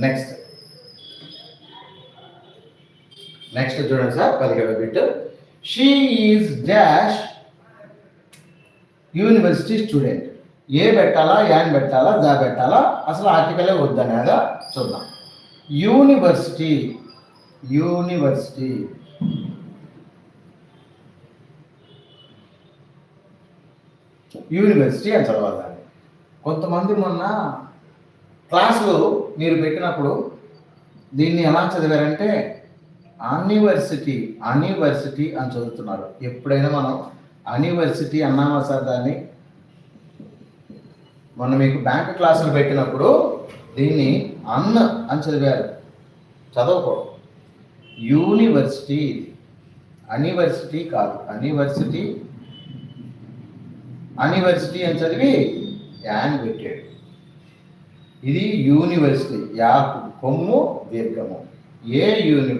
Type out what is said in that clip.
Next చూడండి sir 17వ bit. She is dash university student. A పెట్టాలా, యాన్ పెట్టాలా, దా పెట్టాలా, అసలు ఆర్టికలే వద్దనేదా చూద్దాం. యూనివర్సిటీ అని చదవాలి. కొంతమంది మొన్న క్లాసులో మీరు పెట్టినప్పుడు దీన్ని ఎలా చదివారంటే అనివర్సిటీ అని చదువుతున్నారు. ఎప్పుడైనా మనం అనివర్సిటీ అన్నామా సార్ దాన్ని? మొన్న మీకు బ్యాంక్ క్లాసులు పెట్టినప్పుడు దీన్ని అని చదివారు, చదవకూడదు. యూనివర్సిటీ, అనివర్సిటీ కాదు. అనివర్సిటీ అని చదివి యాన్ పెట్టాడు. ఇది యూనివర్సిటీ, యా కొమ్ము దీర్ఘము. ఏ యూనివర్సిటీ